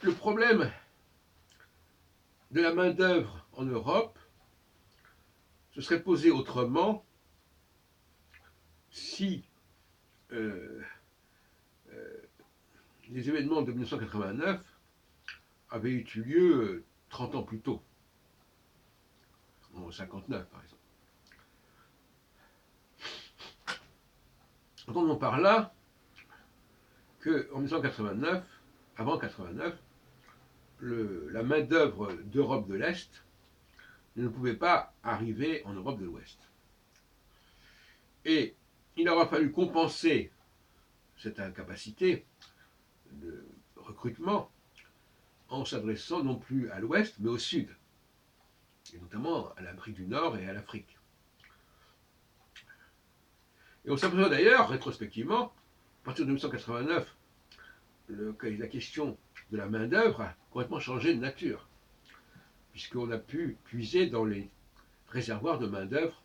le problème de la main-d'œuvre en Europe se serait posé autrement si euh, euh, les événements de 1989 avaient eu lieu 30 ans plus tôt, en 59 par exemple. Entendons par là qu'en 1989, avant 89, la main-d'œuvre d'Europe de l'Est ne pouvait pas arriver en Europe de l'Ouest. Et il aura fallu compenser cette incapacité de recrutement en s'adressant non plus à l'Ouest, mais au Sud, et notamment à l'Amérique du Nord et à l'Afrique. Et on s'aperçoit d'ailleurs, rétrospectivement, à partir de 1989, la question de la main-d'œuvre a complètement changé de nature, puisqu'on a pu puiser dans les réservoirs de main-d'œuvre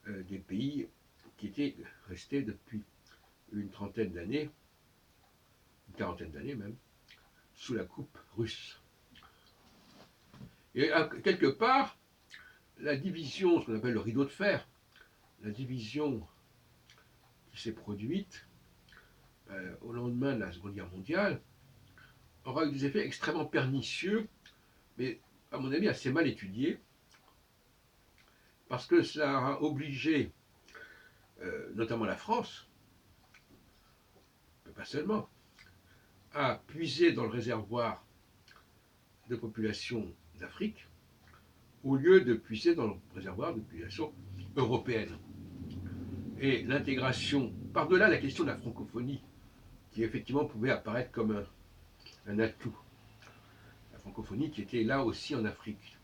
des pays qui étaient restés depuis une trentaine d'années, une quarantaine d'années même, sous la coupe russe. Et quelque part, la division, ce qu'on appelle le rideau de fer, la division qui s'est produite au lendemain de la Seconde Guerre mondiale, aura eu des effets extrêmement pernicieux, mais à mon avis assez mal étudiés, parce que ça a obligé, notamment la France, mais pas seulement, à puiser dans le réservoir de population d'Afrique, au lieu de puiser dans le réservoir de population européenne. Et l'intégration, par-delà la question de la francophonie, qui effectivement pouvait apparaître comme un atout, la francophonie qui était là aussi en Afrique.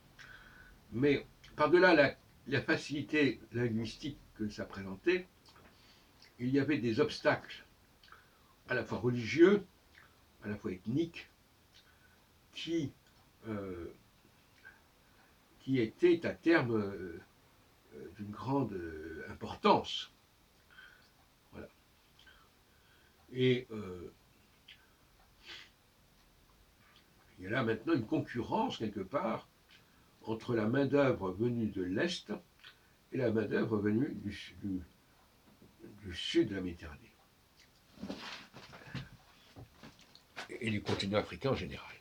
Mais par-delà la facilité linguistique que ça présentait, il y avait des obstacles à la fois religieux, à la fois ethniques, qui, euh, qui étaient à terme d'une grande importance. Voilà. Et il y a là maintenant une concurrence quelque part entre la main-d'œuvre venue de l'Est et la main-d'œuvre venue du sud de la Méditerranée et du continent africain en général.